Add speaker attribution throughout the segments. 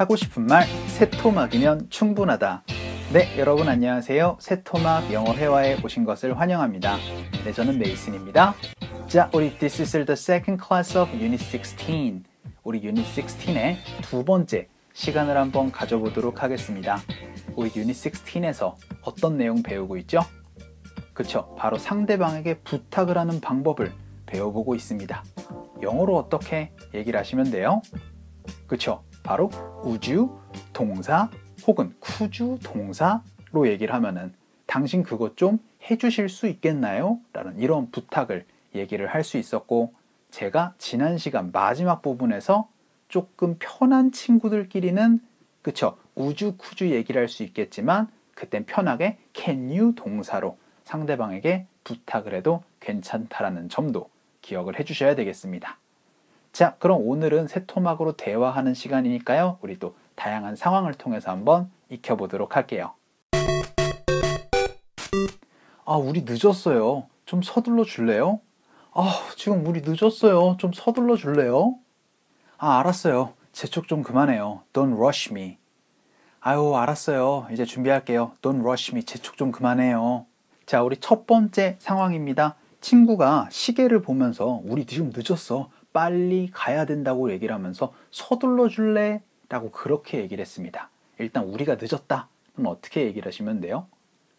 Speaker 1: 하고 싶은 말 새토막이면 충분하다. 네, 여러분 안녕하세요. 새토막 영어 회화에 오신 것을 환영합니다. 네, 저는 메이슨입니다. 자, 우리 This is the second class of Unit 16. 우리 Unit 16의 두 번째 시간을 한번 가져보도록 하겠습니다. 우리 Unit 16에서 어떤 내용 배우고 있죠? 그쵸, 바로 상대방에게 부탁을 하는 방법을 배워보고 있습니다. 영어로 어떻게 얘기를 하시면 돼요? 그쵸, 바로 우주 동사 혹은 쿠주 동사로 얘기를 하면은 당신 그것 좀 해주실 수 있겠나요? 라는 이런 부탁을 얘기를 할 수 있었고, 제가 지난 시간 마지막 부분에서 조금 편한 친구들끼리는 그쵸, 우주 쿠주 얘기를 할 수 있겠지만 그땐 편하게 can you 동사로 상대방에게 부탁을 해도 괜찮다라는 점도 기억을 해주셔야 되겠습니다. 자, 그럼 오늘은 새토막으로 대화하는 시간이니까요. 우리 또 다양한 상황을 통해서 한번 익혀보도록 할게요. 우리 늦었어요. 좀 서둘러 줄래요? 지금 우리 늦었어요. 좀 서둘러 줄래요? 알았어요. 재촉 좀 그만해요. Don't rush me. 알았어요. 이제 준비할게요. Don't rush me. 재촉 좀 그만해요. 자, 우리 첫 번째 상황입니다. 친구가 시계를 보면서 우리 지금 늦었어. 빨리 가야 된다고 얘기를 하면서 서둘러 줄래? 라고 그렇게 얘기를 했습니다. 일단 우리가 늦었다. 그럼 어떻게 얘기를 하시면 돼요?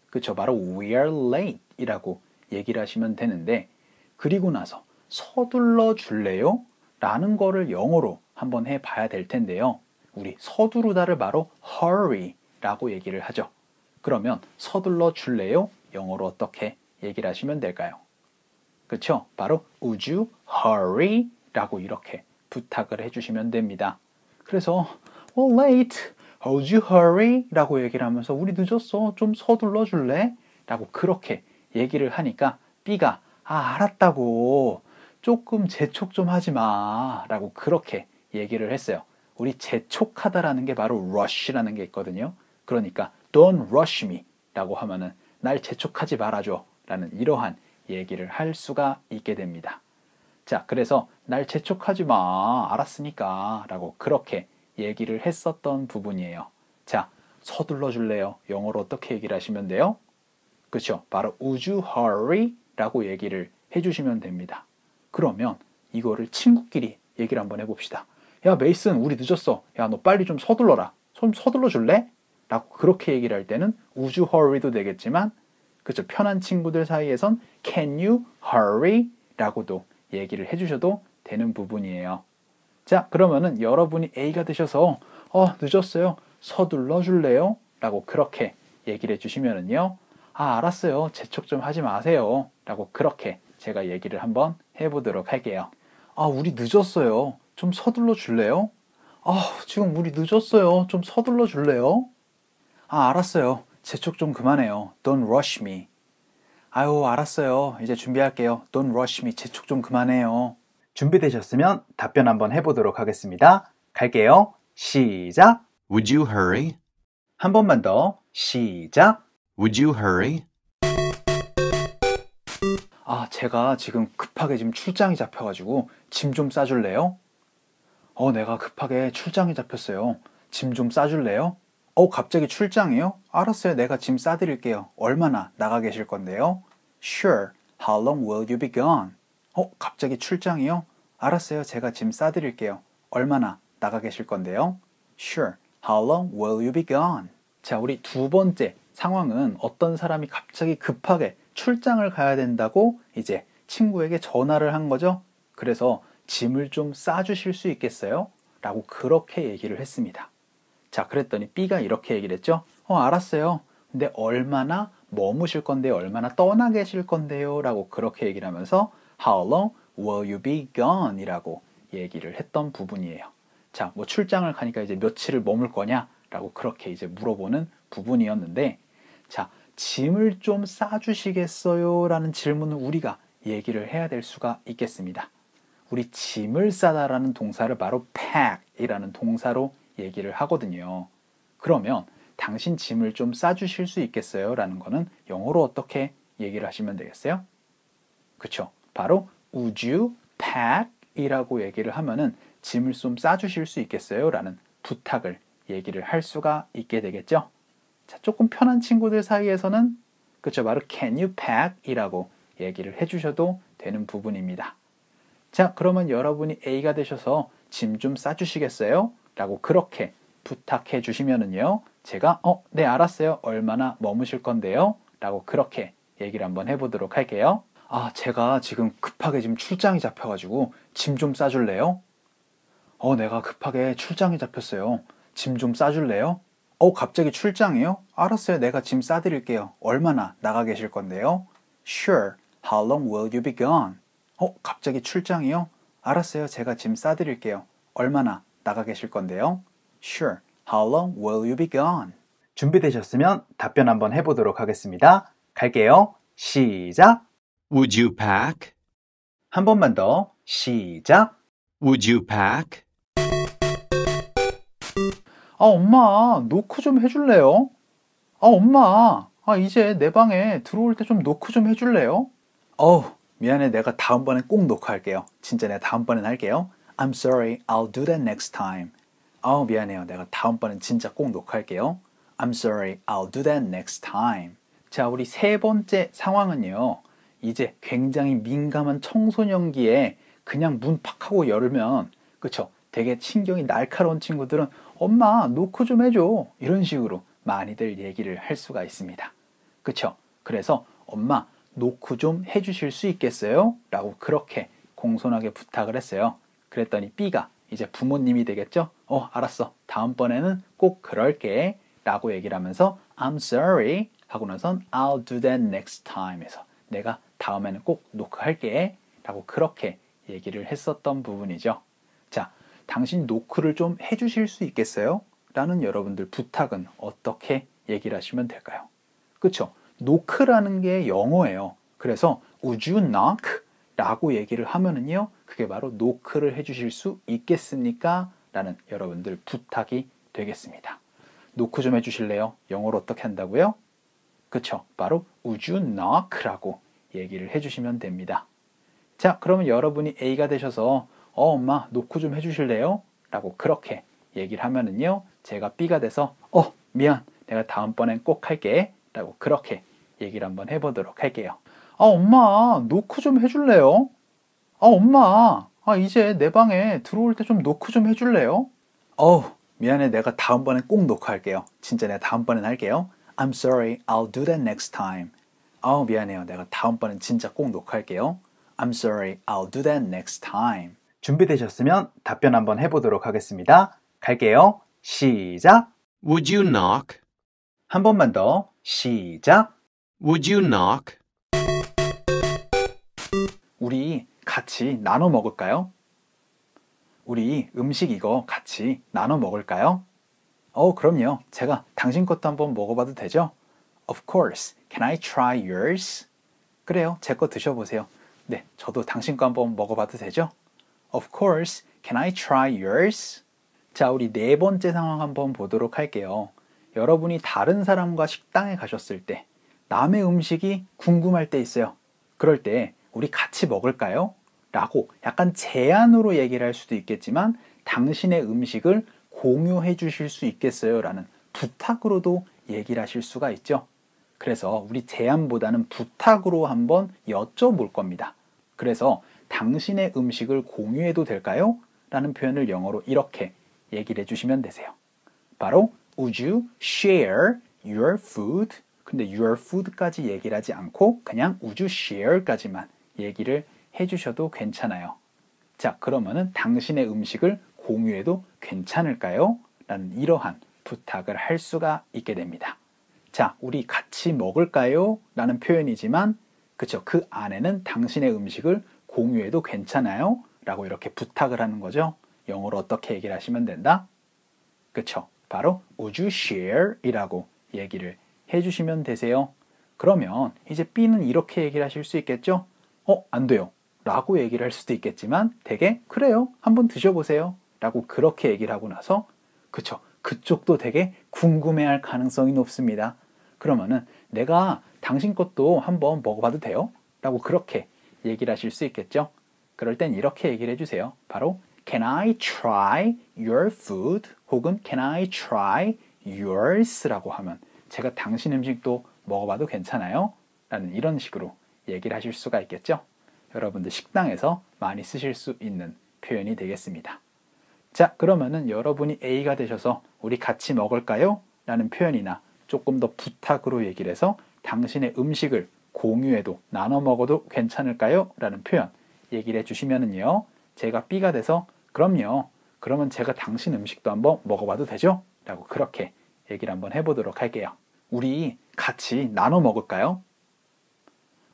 Speaker 1: 그쵸, 바로 we are late 이라고 얘기를 하시면 되는데, 그리고 나서 서둘러 줄래요? 라는 거를 영어로 한번 해봐야 될 텐데요. 우리 서두르다를 바로 hurry 라고 얘기를 하죠. 그러면 서둘러 줄래요? 영어로 어떻게 얘기를 하시면 될까요? 그쵸? 바로 would you hurry? 라고 이렇게 부탁을 해주시면 됩니다. 그래서 late, would you hurry? 라고 얘기를 하면서 우리 늦었어, 좀 서둘러 줄래? 라고 그렇게 얘기를 하니까 B가 알았다고, 조금 재촉 좀 하지 마 라고 그렇게 얘기를 했어요. 우리 재촉하다라는 게 바로 rush라는 게 있거든요. 그러니까 don't rush me 라고 하면은 날 재촉하지 말아줘 라는 이러한 얘기를 할 수가 있게 됩니다. 자, 그래서 날 재촉하지 마, 알았으니까 라고 그렇게 얘기를 했었던 부분이에요. 자, 서둘러 줄래요? 영어로 어떻게 얘기를 하시면 돼요? 그렇죠, 바로 would you hurry? 라고 얘기를 해주시면 됩니다. 그러면 이거를 친구끼리 얘기를 한번 해봅시다. 야, 메이슨, 우리 늦었어. 야, 너 빨리 좀 서둘러라. 좀 서둘러 줄래? 라고 그렇게 얘기를 할 때는 would you hurry도 되겠지만, 그렇죠, 편한 친구들 사이에선 can you hurry? 라고도 얘기를 해주셔도 되는 부분이에요. 자, 그러면은 여러분이 A가 되셔서 늦었어요. 서둘러 줄래요? 라고 그렇게 얘기를 해주시면은요, 알았어요. 재촉 좀 하지 마세요. 라고 그렇게 제가 얘기를 한번 해보도록 할게요. 우리 늦었어요. 좀 서둘러 줄래요? 지금 우리 늦었어요. 좀 서둘러 줄래요? 알았어요. 재촉 좀 그만해요. Don't rush me. 알았어요. 이제 준비할게요. Don't rush me. 재촉 좀 그만해요. 준비되셨으면 답변 한번 해보도록 하겠습니다. 갈게요. 시작.
Speaker 2: Would you hurry?
Speaker 1: 한 번만 더. 시작.
Speaker 2: Would you hurry?
Speaker 1: 제가 지금 급하게 지금 출장이 잡혀가지고 짐 좀 싸줄래요? 내가 급하게 출장이 잡혔어요. 짐 좀 싸줄래요? 갑자기 출장이요? 알았어요. 내가 짐 싸드릴게요. 얼마나 나가 계실 건데요? Sure. How long will you be gone? 갑자기 출장이요? 알았어요. 제가 짐 싸드릴게요. 얼마나 나가 계실 건데요? Sure. How long will you be gone? 자, 우리 두 번째 상황은 어떤 사람이 갑자기 급하게 출장을 가야 된다고 이제 친구에게 전화를 한 거죠. 그래서 짐을 좀 싸주실 수 있겠어요? 라고 그렇게 얘기를 했습니다. 자, 그랬더니 B가 이렇게 얘기를 했죠. 알았어요. 근데 얼마나 머무실 건데요? 얼마나 떠나 계실 건데요? 라고 그렇게 얘기를 하면서 How long will you be gone? 이라고 얘기를 했던 부분이에요. 자, 뭐 출장을 가니까 이제 며칠을 머물 거냐? 라고 그렇게 이제 물어보는 부분이었는데, 자, 짐을 좀 싸주시겠어요? 라는 질문을 우리가 얘기를 해야 될 수가 있겠습니다. 우리 짐을 싸다라는 동사를 바로 pack 이라는 동사로 얘기를 하거든요. 그러면 당신 짐을 좀 싸주실 수 있겠어요? 라는 거는 영어로 어떻게 얘기를 하시면 되겠어요? 그쵸, 바로 would you pack 이라고 얘기를 하면은 짐을 좀 싸주실 수 있겠어요? 라는 부탁을 얘기를 할 수가 있게 되겠죠. 자, 조금 편한 친구들 사이에서는 그쵸, 바로 can you pack? 이라고 얘기를 해주셔도 되는 부분입니다. 자, 그러면 여러분이 A가 되셔서 짐 좀 싸주시겠어요? 라고 그렇게 부탁해 주시면은요, 제가 네, 알았어요. 얼마나 머무실 건데요? 라고 그렇게 얘기를 한번 해보도록 할게요. 아, 제가 지금 급하게 지금 출장이 잡혀가지고 짐 좀 싸줄래요? 내가 급하게 출장이 잡혔어요. 짐 좀 싸줄래요? 갑자기 출장이요? 알았어요. 내가 짐 싸드릴게요. 얼마나 나가 계실 건데요? Sure. How long will you be gone? 갑자기 출장이요? 알았어요. 제가 짐 싸드릴게요. 얼마나 나가 계실 건데요? Sure. How long will you be gone? 준비되셨으면 답변 한번 해보도록 하겠습니다. 갈게요. 시작.
Speaker 2: Would you pack?
Speaker 1: 한 번만 더. 시작.
Speaker 2: Would you pack?
Speaker 1: 엄마, 노크 좀 해줄래요? 엄마, 이제 내 방에 들어올 때 좀 노크 좀 해줄래요? 미안해. 내가 다음번엔 꼭 노크할게요. 진짜 내가 다음번엔 할게요. I'm sorry. I'll do that next time. 미안해요. 내가 다음번엔 진짜 꼭 노크할게요. I'm sorry. I'll do that next time. 자, 우리 세 번째 상황은요. 이제 굉장히 민감한 청소년기에 그냥 문 팍 하고 열면, 그쵸? 되게 신경이 날카로운 친구들은 엄마, 노크 좀 해줘. 이런 식으로 많이들 얘기를 할 수가 있습니다. 그쵸? 그래서 엄마, 노크 좀 해주실 수 있겠어요? 라고 그렇게 공손하게 부탁을 했어요. 그랬더니 B가 이제 부모님이 되겠죠? 알았어. 다음번에는 꼭 그럴게. 라고 얘기를 하면서 I'm sorry 하고 나선 I'll do that next time 해서 내가 다음에는 꼭 노크할게. 라고 그렇게 얘기를 했었던 부분이죠. 자, 당신 노크를 좀 해주실 수 있겠어요? 라는 여러분들 부탁은 어떻게 얘기를 하시면 될까요? 그쵸? 노크라는 게 영어예요. 그래서 would you knock? 라고 얘기를 하면은요, 그게 바로 노크를 해주실 수 있겠습니까? 라는 여러분들 부탁이 되겠습니다. 노크 좀 해주실래요? 영어로 어떻게 한다고요? 그쵸? 바로 would you knock? 라고 얘기를 해주시면 됩니다. 자, 그러면 여러분이 A가 되셔서 엄마, 노크 좀 해주실래요? 라고 그렇게 얘기를 하면은요, 제가 B가 돼서 미안. 내가 다음번엔 꼭 할게. 라고 그렇게 얘기를 한번 해보도록 할게요. 엄마, 노크 좀 해줄래요? 엄마, 이제 내 방에 들어올 때 좀 노크 좀 해줄래요? 미안해. 내가 다음번엔 꼭 노크할게요. 진짜 내가 다음번엔 할게요. I'm sorry. I'll do that next time. 미안해요. 내가 다음번엔 진짜 꼭 노크할게요. I'm sorry. I'll do that next time. 준비되셨으면 답변 한번 해보도록 하겠습니다. 갈게요. 시작.
Speaker 2: Would you knock?
Speaker 1: 한 번만 더. 시작.
Speaker 2: Would you knock?
Speaker 1: 우리 같이 나눠 먹을까요? 우리 음식 이거 같이 나눠 먹을까요? 그럼요. 제가 당신 것도 한번 먹어봐도 되죠? Of course. Can I try yours? 그래요. 제 거 드셔보세요. 네, 저도 당신 거 한번 먹어봐도 되죠? Of course. Can I try yours? 자, 우리 네 번째 상황 한번 보도록 할게요. 여러분이 다른 사람과 식당에 가셨을 때 남의 음식이 궁금할 때 있어요. 그럴 때 우리 같이 먹을까요? 라고 약간 제안으로 얘기를 할 수도 있겠지만 당신의 음식을 공유해 주실 수 있겠어요? 라는 부탁으로도 얘기를 하실 수가 있죠. 그래서 우리 제안보다는 부탁으로 한번 여쭤볼 겁니다. 그래서 당신의 음식을 공유해도 될까요? 라는 표현을 영어로 이렇게 얘기를 해주시면 되세요. 바로 Would you share your food? 근데 your food까지 얘기를 하지 않고 그냥 Would you share까지만 얘기를 해주셔도 괜찮아요. 자, 그러면은 당신의 음식을 공유해도 괜찮을까요? 라는 이러한 부탁을 할 수가 있게 됩니다. 자, 우리 같이 먹을까요? 라는 표현이지만 그쵸? 그 안에는 당신의 음식을 공유해도 괜찮아요? 라고 이렇게 부탁을 하는 거죠. 영어로 어떻게 얘기를 하시면 된다? 그쵸? 바로 Would you share? 이라고 얘기를 해주시면 되세요. 그러면 이제 B는 이렇게 얘기를 하실 수 있겠죠? 안 돼요. 라고 얘기를 할 수도 있겠지만 되게 그래요. 한번 드셔보세요. 라고 그렇게 얘기를 하고 나서 그쵸? 그쪽도 되게 궁금해할 가능성이 높습니다. 그러면은 내가 당신 것도 한번 먹어봐도 돼요? 라고 그렇게 얘기를 하실 수 있겠죠? 그럴 땐 이렇게 얘기를 해주세요. 바로 Can I try your food? 혹은 Can I try yours?라고 하면 제가 당신 음식도 먹어봐도 괜찮아요? 라는 이런 식으로 얘기를 하실 수가 있겠죠? 여러분들 식당에서 많이 쓰실 수 있는 표현이 되겠습니다. 자, 그러면은 여러분이 A가 되셔서 우리 같이 먹을까요? 라는 표현이나 조금 더 부탁으로 얘기를 해서 당신의 음식을 공유해도 나눠 먹어도 괜찮을까요? 라는 표현 얘기를 해주시면은요. 제가 B가 돼서 그럼요. 그러면 제가 당신 음식도 한번 먹어봐도 되죠? 라고 그렇게 얘기를 한번 해보도록 할게요. 우리 같이 나눠 먹을까요?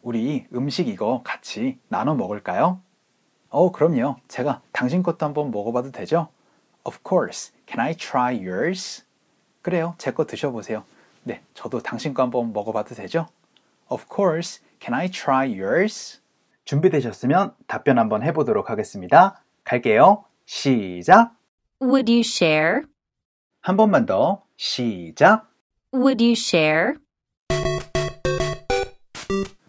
Speaker 1: 우리 음식 이거 같이 나눠 먹을까요? 그럼요. 제가 당신 것도 한번 먹어봐도 되죠? Of course. Can I try yours? 그래요. 제 거 드셔보세요. 네, 저도 당신 거 한번 먹어봐도 되죠? Of course. Can I try yours? 준비되셨으면 답변 한번 해보도록 하겠습니다. 갈게요. 시작.
Speaker 3: Would you share?
Speaker 1: 한 번만 더. 시작.
Speaker 3: Would you share?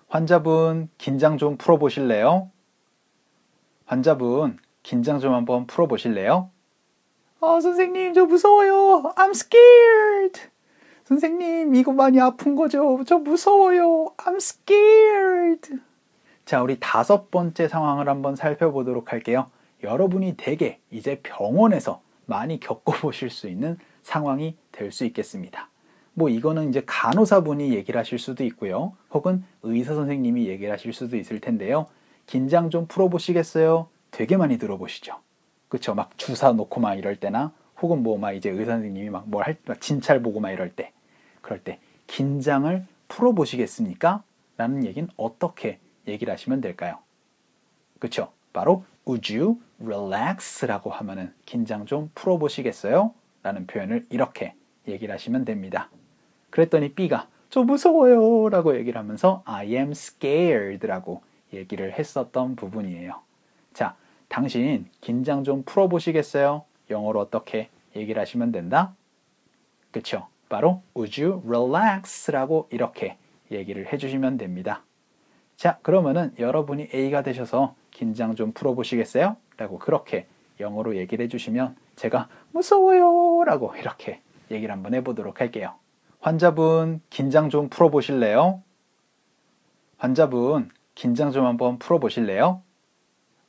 Speaker 1: 환자분, 긴장 좀 풀어보실래요? 환자분, 긴장 좀 한번 풀어보실래요? 선생님, 저 무서워요. I'm scared. 선생님, 이거 많이 아픈 거죠? 저 무서워요. I'm scared. 자, 우리 5번째 상황을 한번 살펴보도록 할게요. 여러분이 대개 이제 병원에서 많이 겪어보실 수 있는 상황이 될 수 있겠습니다. 뭐 이거는 이제 간호사분이 얘기를 하실 수도 있고요. 혹은 의사 선생님이 얘기를 하실 수도 있을 텐데요. 긴장 좀 풀어보시겠어요? 되게 많이 들어보시죠. 그쵸? 막 주사 놓고 막 이럴 때나 혹은 뭐 막 이제 의사 선생님이 막 진찰 보고 막 이럴 때 그럴 때 긴장을 풀어보시겠습니까? 라는 얘기는 어떻게 얘기를 하시면 될까요? 그쵸? 바로 Would you relax? 라고 하면은 긴장 좀 풀어보시겠어요? 라는 표현을 이렇게 얘기를 하시면 됩니다. 그랬더니 B가 저 무서워요 라고 얘기를 하면서 I am scared 라고 얘기를 했었던 부분이에요. 자, 당신 긴장 좀 풀어보시겠어요? 영어로 어떻게 얘기를 하시면 된다? 그쵸? 바로 Would you relax? 라고 이렇게 얘기를 해주시면 됩니다. 자, 그러면은 여러분이 A가 되셔서 긴장 좀 풀어보시겠어요? 라고 그렇게 영어로 얘기를 해주시면 제가 무서워요 라고 이렇게 얘기를 한번 해보도록 할게요. 환자분, 긴장 좀 풀어보실래요? 환자분, 긴장 좀 한번 풀어보실래요?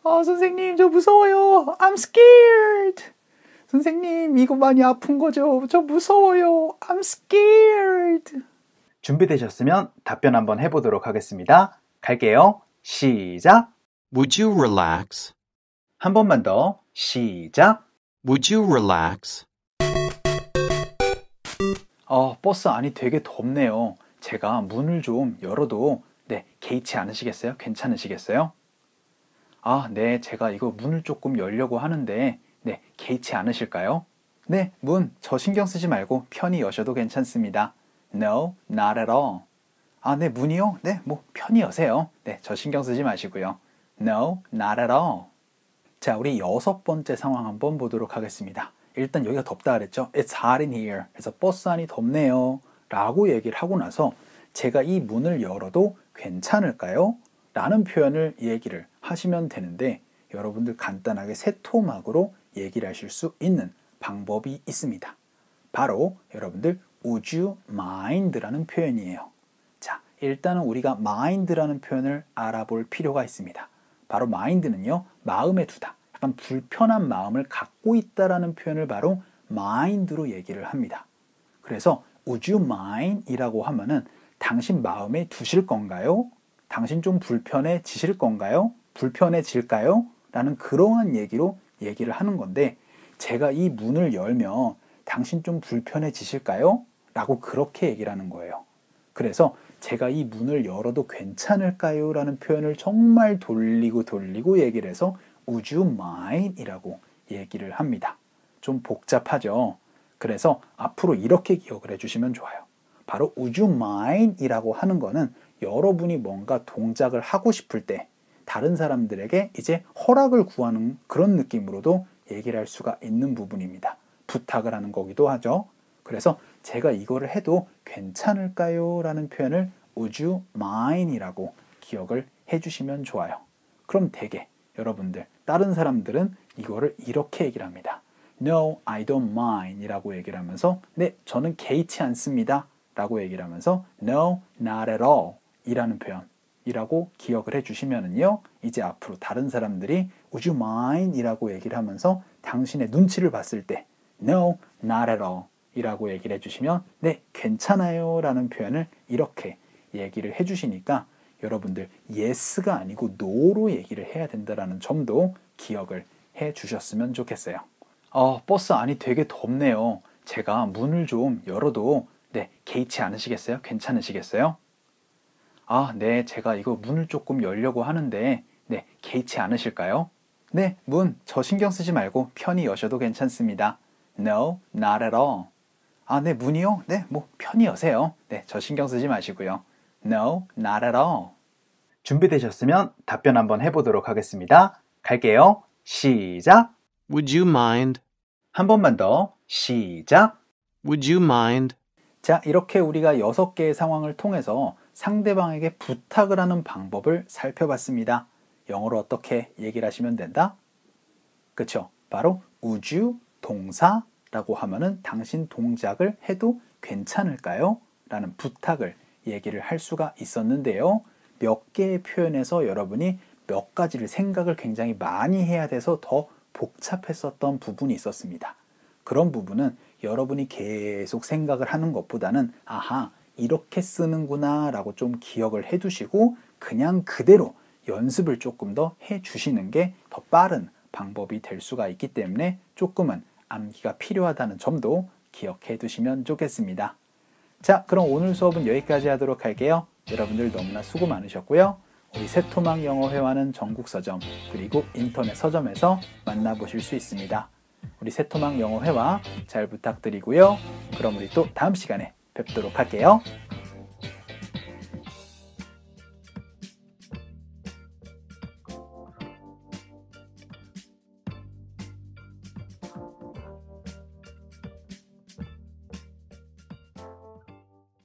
Speaker 1: 선생님, 저 무서워요. I'm scared. 선생님, 이거 많이 아픈 거죠? 저 무서워요. I'm scared. 준비되셨으면 답변 한번 해보도록 하겠습니다. 갈게요. 시작.
Speaker 2: Would you relax?
Speaker 1: 한 번만 더. 시작.
Speaker 2: Would you relax?
Speaker 1: 버스 안이 되게 덥네요. 제가 문을 좀 열어도 개의치 않으시겠어요? 괜찮으시겠어요? 네, 제가 이거 문을 조금 열려고 하는데 개의치 않으실까요? 네, 문 저 신경 쓰지 말고 편히 여셔도 괜찮습니다. No, not at all. 네, 문이요? 네, 뭐 편히 여세요. 네, 저 신경 쓰지 마시고요. No, not at all. 자, 우리 6번째 상황 한번 보도록 하겠습니다. 일단 여기가 덥다 그랬죠? It's hot in here. 그래서 버스 안이 덥네요. 라고 얘기를 하고 나서 제가 이 문을 열어도 괜찮을까요? 라는 표현을 얘기를 하시면 되는데 여러분들 간단하게 세 토막으로 얘기를 하실 수 있는 방법이 있습니다. 바로 여러분들 Would you mind? 라는 표현이에요. 자, 일단은 우리가 mind라는 표현을 알아볼 필요가 있습니다. 바로 mind는요, 마음에 두다. 약간 불편한 마음을 갖고 있다라는 표현을 바로 mind로 얘기를 합니다. 그래서 Would you mind? 이라고 하면은 당신 마음에 두실 건가요? 당신 좀 불편해지실 건가요? 불편해질까요? 라는 그러한 얘기로 얘기를 하는 건데 제가 이 문을 열면 당신 좀 불편해지실까요? 라고 그렇게 얘기를 하는 거예요. 그래서 제가 이 문을 열어도 괜찮을까요? 라는 표현을 정말 돌리고 얘기를 해서 Would you mind? 이라고 얘기를 합니다. 좀 복잡하죠? 그래서 앞으로 이렇게 기억을 해주시면 좋아요. 바로 Would you mind? 이라고 하는 거는 여러분이 뭔가 동작을 하고 싶을 때 다른 사람들에게 이제 허락을 구하는 그런 느낌으로도 얘기를 할 수가 있는 부분입니다. 부탁을 하는 거기도 하죠. 그래서 제가 이거를 해도 괜찮을까요? 라는 표현을 Would you mind? 이라고 기억을 해주시면 좋아요. 그럼 되게 여러분들 다른 사람들은 이거를 이렇게 얘기를 합니다. No, I don't mind 이라고 얘기를 하면서 네, 저는 개의치 않습니다 라고 얘기를 하면서 No, not at all 이라는 표현이라고 기억을 해주시면은요, 이제 앞으로 다른 사람들이 Would you mind 이라고 얘기를 하면서 당신의 눈치를 봤을 때 No, not at all 이라고 얘기를 해주시면 네, 괜찮아요 라는 표현을 이렇게 얘기를 해주시니까 여러분들 yes가 아니고 no로 얘기를 해야 된다는 점도 기억을 해주셨으면 좋겠어요. 버스 안이 되게 덥네요. 제가 문을 좀 열어도 네, 개의치 않으시겠어요? 괜찮으시겠어요? 네, 제가 이거 문을 조금 열려고 하는데 네, 개의치 않으실까요? 네, 문 저 신경 쓰지 말고 편히 여셔도 괜찮습니다. No, not at all. 네, 문이요? 네, 뭐 편히 여세요. 네, 저 신경 쓰지 마시고요. No, not at all. 준비되셨으면 답변 한번 해보도록 하겠습니다. 갈게요. 시작.
Speaker 2: Would you mind?
Speaker 1: 한 번만 더. 시작.
Speaker 2: Would you mind?
Speaker 1: 자, 이렇게 우리가 6개의 상황을 통해서 상대방에게 부탁을 하는 방법을 살펴봤습니다. 영어로 어떻게 얘기를 하시면 된다? 그쵸? 바로 would you 동사라고 하면은 당신 동작을 해도 괜찮을까요? 라는 부탁을 얘기를 할 수가 있었는데요. 몇 개의 표현에서 여러분이 몇 가지를 생각을 굉장히 많이 해야 돼서 더 복잡했었던 부분이 있었습니다. 그런 부분은 여러분이 계속 생각을 하는 것보다는 이렇게 쓰는구나 라고 좀 기억을 해두시고 그냥 그대로 연습을 조금 더 해주시는 게 더 빠른 방법이 될 수가 있기 때문에 조금은 암기가 필요하다는 점도 기억해 두시면 좋겠습니다. 자, 그럼 오늘 수업은 여기까지 하도록 할게요. 여러분들 너무나 수고 많으셨고요. 우리 새토막 영어 회화는 전국 서점 그리고 인터넷 서점에서 만나보실 수 있습니다. 우리 새토막 영어 회화 잘 부탁드리고요. 그럼 우리 또 다음 시간에 뵙도록 할게요.